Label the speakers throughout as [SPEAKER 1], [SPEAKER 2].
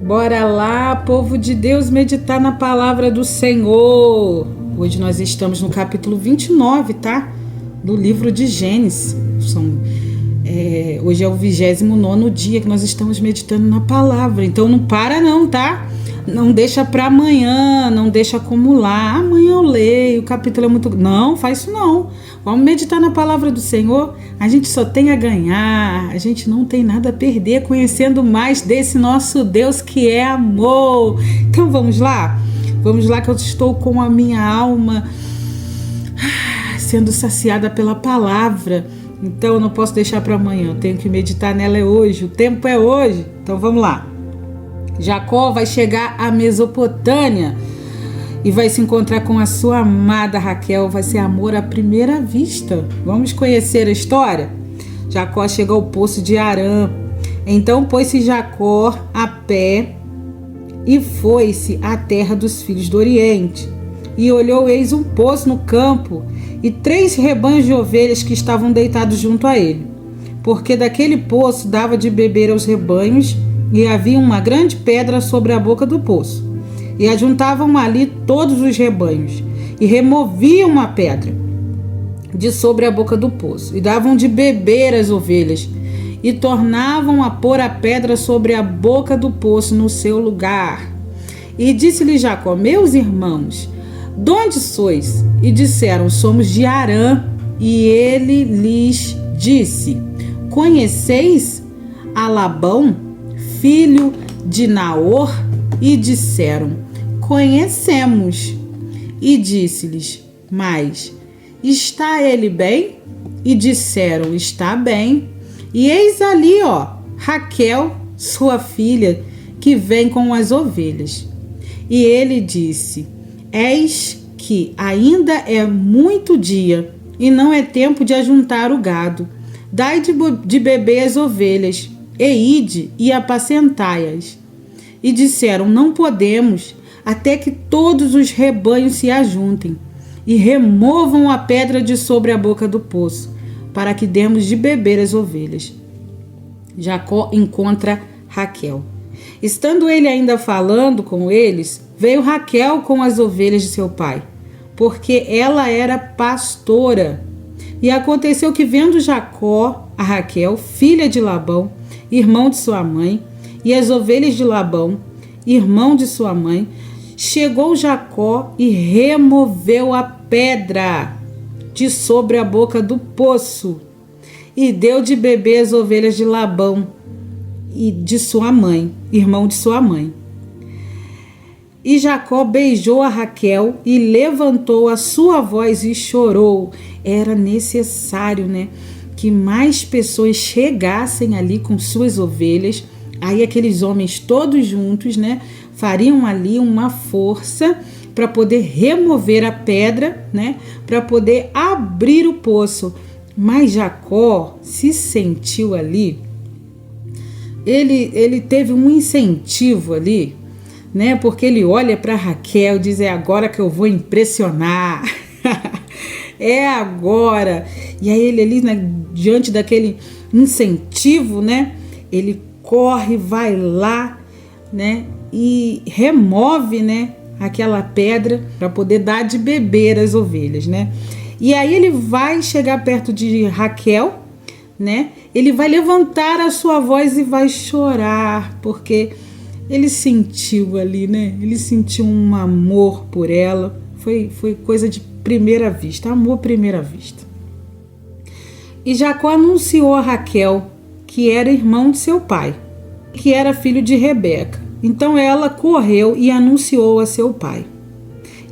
[SPEAKER 1] Bora lá, povo de Deus, meditar na palavra do Senhor. Hoje nós estamos no capítulo 29, tá? Do livro de Gênesis. Hoje é o 29º dia que nós estamos meditando na palavra. Então não para não, tá? Não deixa para amanhã, não deixa acumular. Amanhã eu leio, o capítulo é muito... Não, faz isso não. Vamos meditar na palavra do Senhor. A gente só tem a ganhar, a gente não tem nada a perder conhecendo mais desse nosso Deus que é amor. Então vamos lá? Vamos lá que eu estou com a minha alma sendo saciada pela palavra. Então eu não posso deixar para amanhã, eu tenho que meditar nela hoje, o tempo é hoje. Então vamos lá. Jacó vai chegar à Mesopotâmia e vai se encontrar com a sua amada Raquel. Vai ser amor à primeira vista. Vamos conhecer a história? Jacó chega ao poço de Harã. Então pôs-se Jacó a pé e foi-se à terra dos filhos do Oriente. E olhou, eis um poço no campo e 3 rebanhos de ovelhas que estavam deitados junto a ele. Porque daquele poço dava de beber aos rebanhos, e havia uma grande pedra sobre a boca do poço. E ajuntavam ali todos os rebanhos, e removiam a pedra de sobre a boca do poço, e davam de beber às ovelhas, e tornavam a pôr a pedra sobre a boca do poço no seu lugar. E disse-lhe Jacó: meus irmãos, de onde sois? E disseram: somos de Harã. E ele lhes disse: conheceis a Labão, filho de Naor? E disseram: conhecemos. E disse-lhes: mas está ele bem? E disseram: está bem. E eis ali, Raquel, sua filha, que vem com as ovelhas. E ele disse: eis que ainda é muito dia, e não é tempo de ajuntar o gado. Dai de beber as ovelhas, e ide e apacentai-as. E disseram: não podemos, até que todos os rebanhos se ajuntem, e removam a pedra de sobre a boca do poço, para que demos de beber as ovelhas. Jacó encontra Raquel. Estando ele ainda falando com eles, veio Raquel com as ovelhas de seu pai, porque ela era pastora. E aconteceu que, vendo Jacó a Raquel, filha de Labão, irmão de sua mãe, e as ovelhas de Labão, irmão de sua mãe, chegou Jacó e removeu a pedra de sobre a boca do poço, e deu de beber as ovelhas de Labão e de sua mãe, irmão de sua mãe. E Jacó beijou a Raquel e levantou a sua voz e chorou. Era necessário, que mais pessoas chegassem ali com suas ovelhas. Aí aqueles homens todos juntos, fariam ali uma força para poder remover a pedra, para poder abrir o poço. Mas Jacó se sentiu ali, ele teve um incentivo ali, porque ele olha para Raquel e diz: é agora que eu vou impressionar. É agora. E aí ele ali, diante daquele incentivo, ele corre, vai lá, e remove, aquela pedra para poder dar de beber às ovelhas, E aí ele vai chegar perto de Raquel, ele vai levantar a sua voz e vai chorar, porque ele sentiu ali, ele sentiu um amor por ela. Foi coisa de primeira vista, amor à primeira vista. E Jacó anunciou a Raquel que era irmão de seu pai, que era filho de Rebeca. Então ela correu e anunciou a seu pai.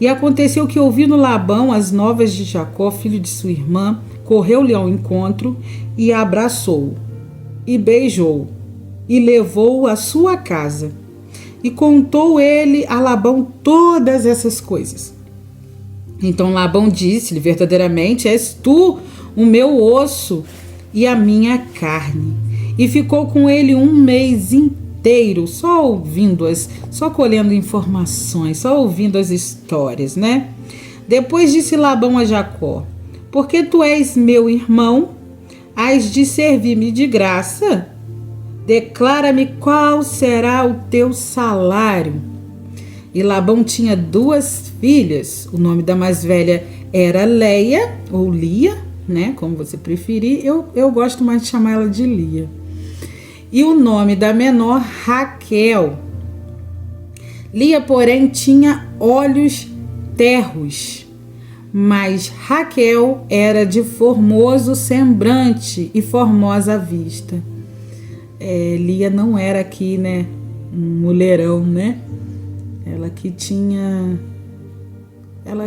[SPEAKER 1] E aconteceu que, ouvindo Labão as novas de Jacó, filho de sua irmã, correu-lhe ao encontro e abraçou-o, e beijou-o, e levou-o à sua casa. E contou ele a Labão todas essas coisas. Então Labão disse-lhe: verdadeiramente és tu o meu osso e a minha carne. E ficou com ele 1 mês inteiro, só ouvindo-as, só colhendo informações, só ouvindo as histórias, Depois disse Labão a Jacó: porque tu és meu irmão, hás de servir-me de graça? declara-me qual será o teu salário. E Labão tinha 2 filhas. O nome da mais velha era Leia, ou Lia, né? Como você preferir. Eu gosto mais de chamar ela de Lia. E o nome da menor, Raquel. Lia, porém, tinha olhos terros, mas Raquel era de formoso semblante e formosa vista. Lia não era aqui, né, um mulherão, né? Ela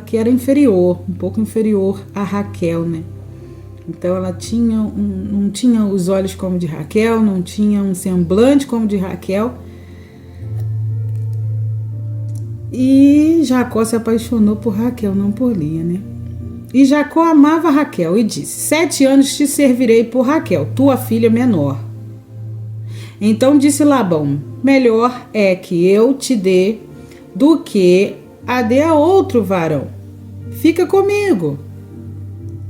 [SPEAKER 1] que era inferior, um pouco inferior a Raquel, né? Então ela não tinha os olhos como de Raquel, não tinha um semblante como de Raquel. E Jacó se apaixonou por Raquel, não por Lia, né? E Jacó amava Raquel e disse: 7 anos te servirei por Raquel, tua filha menor. Então disse Labão: melhor é que eu te dê do que a dê a outro varão. Fica comigo.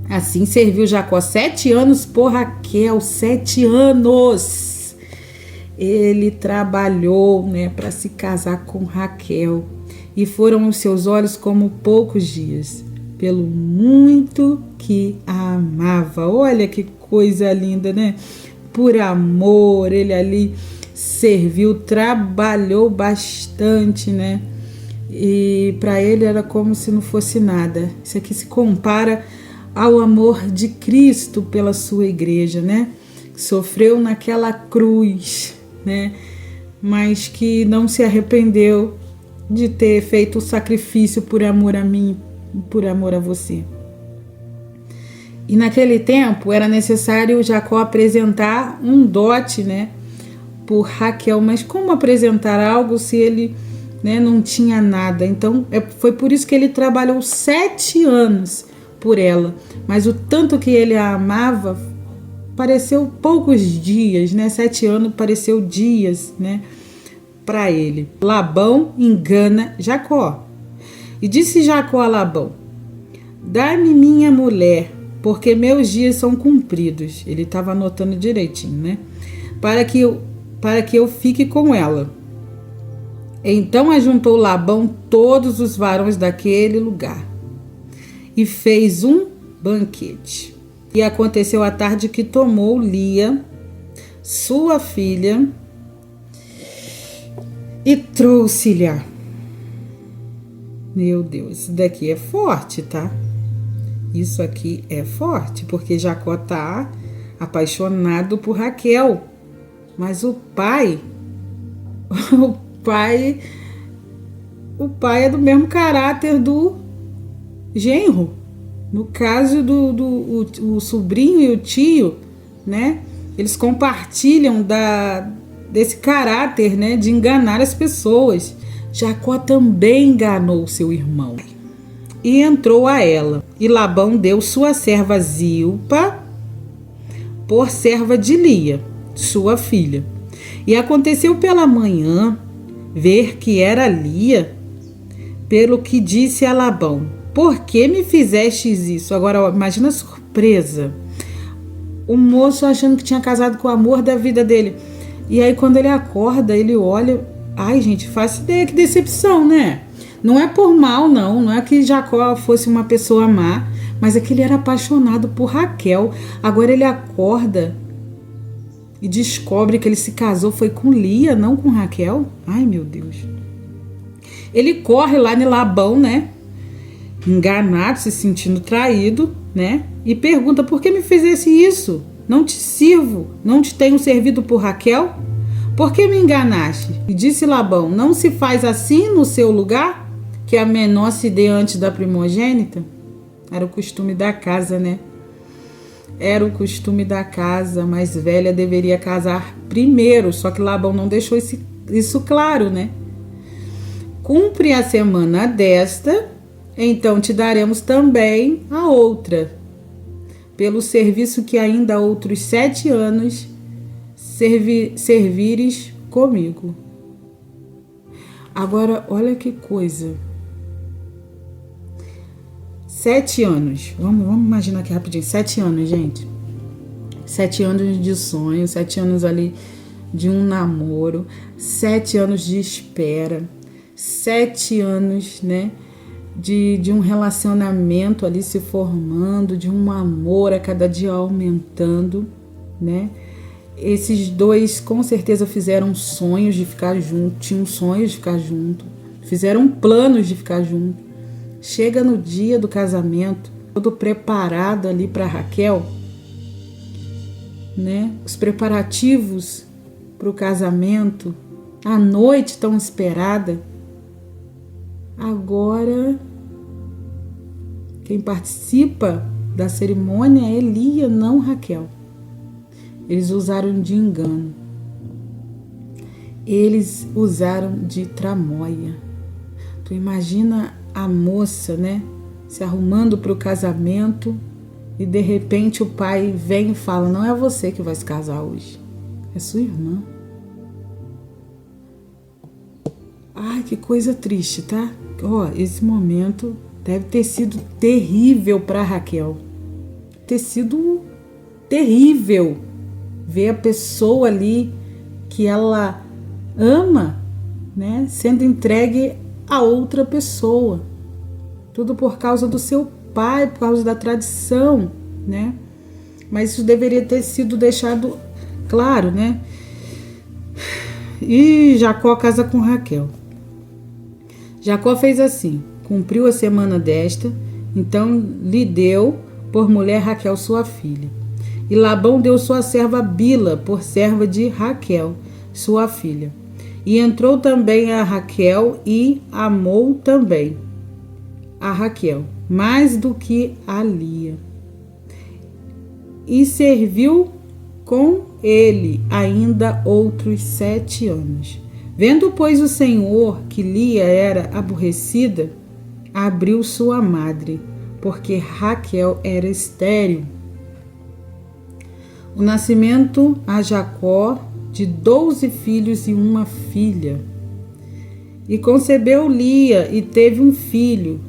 [SPEAKER 1] Assim serviu Jacó 7 anos por Raquel, 7 anos. Ele trabalhou, né, para se casar com Raquel. E foram os seus olhos como poucos dias, pelo muito que a amava. Olha que coisa linda, né? Por amor, ele ali serviu, trabalhou bastante, né? E para ele era como se não fosse nada. Isso aqui se compara ao amor de Cristo pela sua igreja, né? Sofreu naquela cruz, né? Mas que não se arrependeu de ter feito o sacrifício por amor a mim, por amor a você. E naquele tempo era necessário Jacó apresentar um dote, né, por Raquel. Mas como apresentar algo se ele, né, não tinha nada? Então foi por isso que ele trabalhou 7 anos por ela. Mas o tanto que ele a amava pareceu poucos dias, né? 7 anos pareceu dias, né, para ele. Labão engana Jacó. E disse Jacó a Labão: dá-me minha mulher, porque meus dias são cumpridos. Ele estava anotando direitinho, né? Para que eu fique com ela. Então ajuntou Labão todos os varões daquele lugar e fez um banquete. E aconteceu à tarde que tomou Lia, sua filha, e trouxe-lhe. Meu Deus, isso daqui é forte, tá? Isso aqui é forte, porque Jacó tá apaixonado por Raquel. Mas o pai é do mesmo caráter do genro. No caso o sobrinho e o tio, né? Eles compartilham desse caráter, né, de enganar as pessoas. Jacó também enganou seu irmão e entrou a ela. E Labão deu sua serva Zilpa por serva de Lia, sua filha. E aconteceu pela manhã ver que era Lia, pelo que disse a Labão: por que me fizestes isso? Agora imagina a surpresa. O moço achando que tinha casado com o amor da vida dele. E aí quando ele acorda, ele olha... Ai, gente, faço ideia, que decepção, né? Não é por mal, não é que Jacó fosse uma pessoa má, mas é que ele era apaixonado por Raquel. Agora ele acorda e descobre que ele se casou foi com Lia, não com Raquel. Ai, meu Deus. Ele corre lá em Labão, né? Enganado, se sentindo traído, né? E pergunta: por que me fizesse isso? Não te sirvo, não te tenho servido por Raquel? Por que me enganaste? E disse Labão: não se faz assim no seu lugar, que a menor se dê antes da primogênita? Era o costume da casa, né? Era o costume da casa, a mais velha deveria casar primeiro, só que Labão não deixou isso claro, né? Cumpre a semana desta, então te daremos também a outra, pelo serviço que ainda há outros 7 anos servires comigo. Agora, olha que coisa. 7 anos. Vamos imaginar aqui rapidinho. 7 anos, gente. 7 anos de sonho, 7 anos ali de um namoro, 7 anos de espera, 7 anos, né, de um relacionamento ali se formando, de um amor a cada dia aumentando, né? Esses dois com certeza fizeram sonhos de ficar junto, tinham sonhos de ficar junto, fizeram planos de ficar junto. Chega no dia do casamento, todo preparado ali para Raquel, né? Os preparativos para o casamento, a noite tão esperada. Agora, quem participa da cerimônia é Lia, não Raquel. Eles usaram de engano. Eles usaram de tramóia. Tu imagina a moça, né, se arrumando para o casamento e de repente o pai vem e fala: não é você que vai se casar hoje, é sua irmã. Ai, que coisa triste, tá? Ó, esse momento deve ter sido terrível para Raquel. Ter sido terrível ver a pessoa ali que ela ama, né, sendo entregue a outra pessoa. Tudo por causa do seu pai, por causa da tradição, né? Mas isso deveria ter sido deixado claro, né? E Jacó casa com Raquel. Jacó fez assim: cumpriu a semana desta, então lhe deu por mulher Raquel sua filha. E Labão deu sua serva Bila por serva de Raquel, sua filha. E entrou também a Raquel e amou também a Raquel, mais do que a Lia. E serviu com ele ainda outros 7 anos. Vendo, pois, o Senhor que Lia era aborrecida, abriu sua madre, porque Raquel era estéril. O nascimento a Jacó de 12 filhos e uma filha. E concebeu Lia e teve um filho,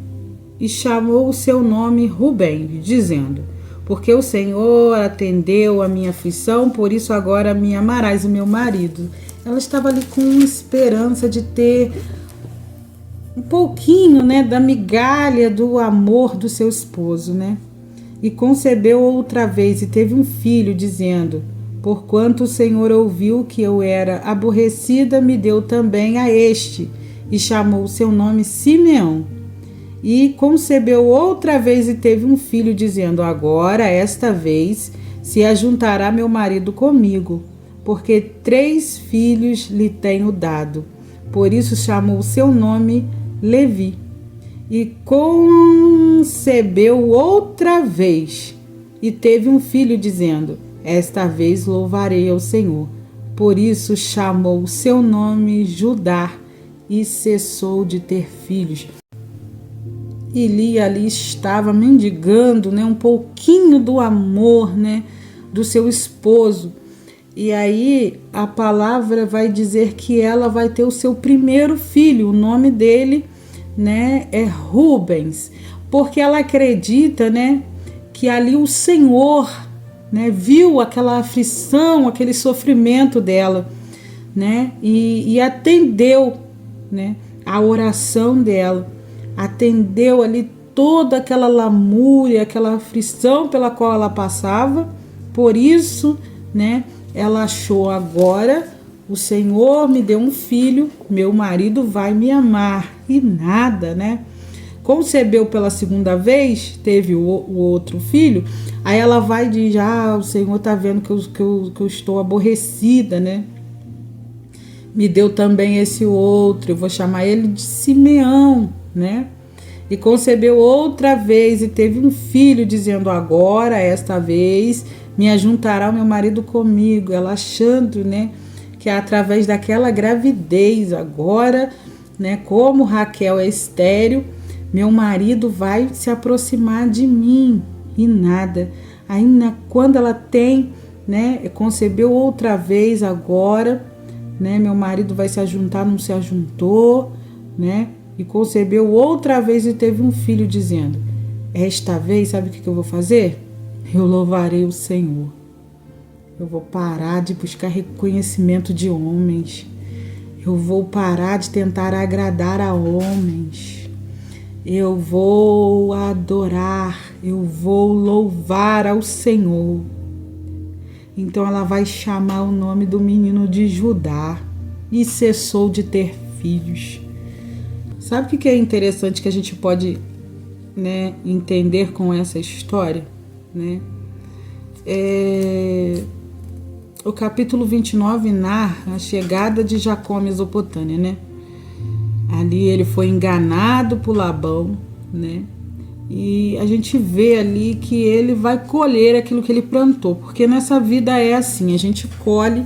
[SPEAKER 1] e chamou o seu nome Rubem, dizendo: porque o Senhor atendeu a minha aflição, por isso agora me amarás o meu marido. Ela estava ali com esperança de ter um pouquinho, né, da migalha do amor do seu esposo, né? E concebeu outra vez e teve um filho, dizendo: porquanto o Senhor ouviu que eu era aborrecida, me deu também a este, e chamou o seu nome Simeão. E concebeu outra vez e teve um filho, dizendo: agora, esta vez, se ajuntará meu marido comigo, porque 3 filhos lhe tenho dado. Por isso chamou o seu nome Levi. E concebeu outra vez e teve um filho, dizendo: esta vez louvarei ao Senhor. Por isso chamou o seu nome Judá e cessou de ter filhos. E Lia ali estava mendigando, né, um pouquinho do amor, né, do seu esposo. E aí a palavra vai dizer que ela vai ter o seu primeiro filho. O nome dele, né, é Rubens, porque ela acredita, né, que ali o Senhor, né, viu aquela aflição, aquele sofrimento dela, né, e atendeu, né, a oração dela, atendeu ali toda aquela lamúria, aquela aflição pela qual ela passava. Por isso, né, ela achou: agora o Senhor me deu um filho, meu marido vai me amar. E nada, né? Concebeu pela segunda vez, teve o outro filho. Aí ela vai e diz: o Senhor tá vendo que eu estou aborrecida, né? Me deu também esse outro, eu vou chamar ele de Simeão, né? E concebeu outra vez e teve um filho, dizendo: agora, esta vez, me ajuntará o meu marido comigo. Ela achando, né, que através daquela gravidez agora, né, como Raquel é estéril, meu marido vai se aproximar de mim. E nada. Ainda quando ela tem, né, concebeu outra vez agora, né, meu marido vai se ajuntar, não se ajuntou, né, e concebeu outra vez e teve um filho, dizendo: esta vez, sabe o que eu vou fazer? Eu louvarei o Senhor. Eu vou parar de buscar reconhecimento de homens. Eu vou parar de tentar agradar a homens. Eu vou adorar, eu vou louvar ao Senhor. Então ela vai chamar o nome do menino de Judá e cessou de ter filhos. Sabe o que é interessante que a gente pode, né, entender com essa história? Né? O capítulo 29 narra a chegada de Jacó à Mesopotâmia, né? Ali ele foi enganado por Labão, né? E a gente vê ali que ele vai colher aquilo que ele plantou, porque nessa vida é assim, a gente colhe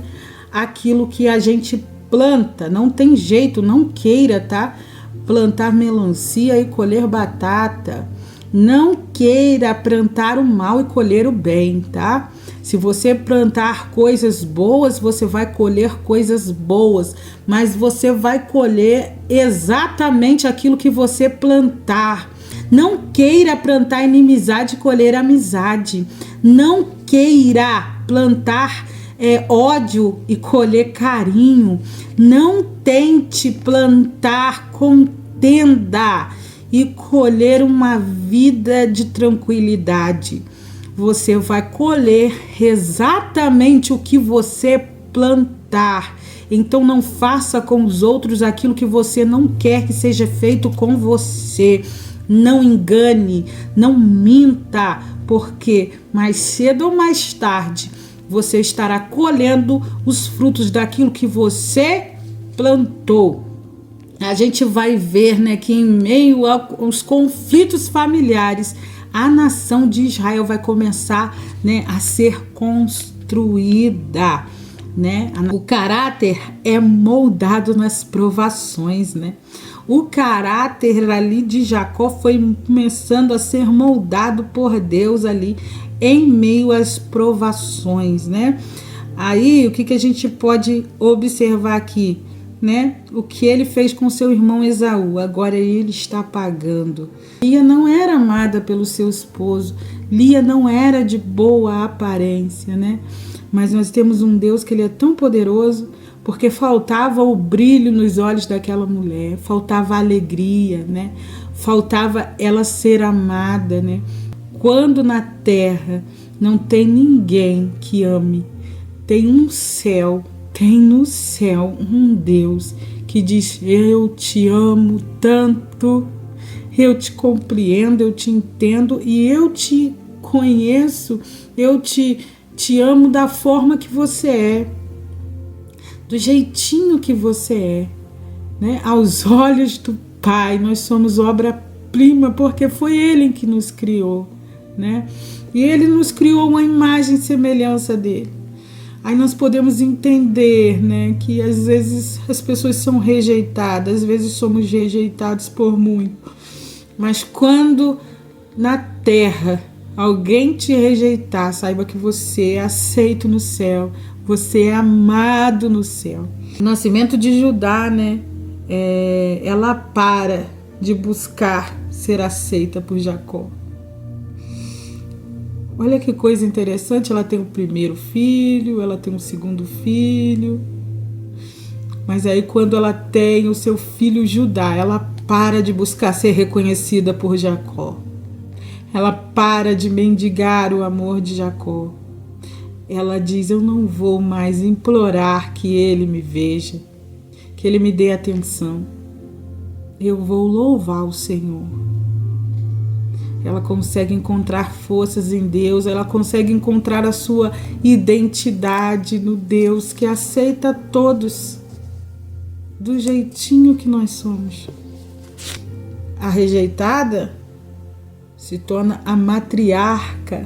[SPEAKER 1] aquilo que a gente planta, não tem jeito, não queira, tá? Plantar melancia e colher batata. Não queira plantar o mal e colher o bem, tá? Se você plantar coisas boas, você vai colher coisas boas, mas você vai colher exatamente aquilo que você plantar. Não queira plantar inimizade e colher amizade. Não queira plantar ódio e colher carinho. Não tente plantar contenda e colher uma vida de tranquilidade. Você vai colher exatamente o que você plantar. Então não faça com os outros aquilo que você não quer que seja feito com você. Não engane, não minta, porque mais cedo ou mais tarde você estará colhendo os frutos daquilo que você plantou. A gente vai ver, né, que em meio aos conflitos familiares, a nação de Israel vai começar, né, a ser construída, né? O caráter é moldado nas provações, né? O caráter ali de Jacó foi começando a ser moldado por Deus ali em meio às provações, né? Aí, o que a gente pode observar aqui? Né? O que ele fez com seu irmão Esaú, agora ele está pagando. Lia não era amada pelo seu esposo, Lia não era de boa aparência, né? Mas nós temos um Deus que ele é tão poderoso, porque faltava o brilho nos olhos daquela mulher, faltava a alegria, né? Faltava ela ser amada, né? Quando na terra não tem ninguém que ame, tem um céu. Tem no céu um Deus que diz: eu te amo tanto, eu te compreendo, eu te entendo e eu te conheço, eu te amo da forma que você é, do jeitinho que você é, né? Aos olhos do Pai, nós somos obra-prima porque foi Ele que nos criou, né? E Ele nos criou uma imagem e semelhança dele. Aí nós podemos entender, né, que às vezes as pessoas são rejeitadas, às vezes somos rejeitados por muito. Mas quando na terra alguém te rejeitar, saiba que você é aceito no céu, você é amado no céu. O nascimento de Judá, né, ela para de buscar ser aceita por Jacó. Olha que coisa interessante, ela tem o primeiro filho, ela tem o segundo filho, mas aí quando ela tem o seu filho Judá, ela para de buscar ser reconhecida por Jacó. Ela para de mendigar o amor de Jacó. Ela diz: eu não vou mais implorar que ele me veja, que ele me dê atenção. Eu vou louvar o Senhor. Ela consegue encontrar forças em Deus, ela consegue encontrar a sua identidade no Deus que aceita todos do jeitinho que nós somos. A rejeitada se torna a matriarca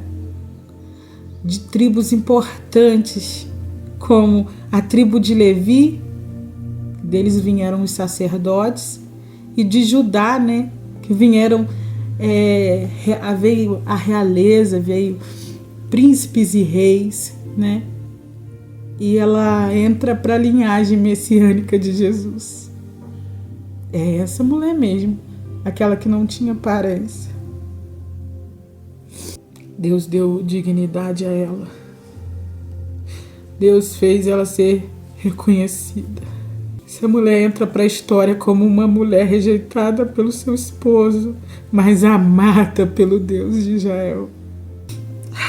[SPEAKER 1] de tribos importantes, como a tribo de Levi, deles vieram os sacerdotes, e de Judá, né, que vieram veio a realeza, veio príncipes e reis, né? E ela entra para a linhagem messiânica de Jesus. É essa mulher mesmo, aquela que não tinha aparência. Deus deu dignidade a ela. Deus fez ela ser reconhecida. Essa mulher entra para a história como uma mulher rejeitada pelo seu esposo, mas amada pelo Deus de Israel.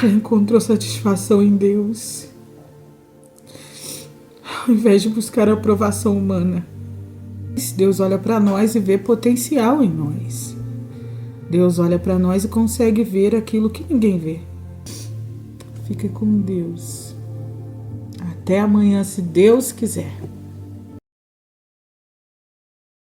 [SPEAKER 1] Ela encontrou satisfação em Deus, ao invés de buscar a aprovação humana. Deus olha para nós e vê potencial em nós. Deus olha para nós e consegue ver aquilo que ninguém vê. Fica com Deus. Até amanhã, se Deus quiser.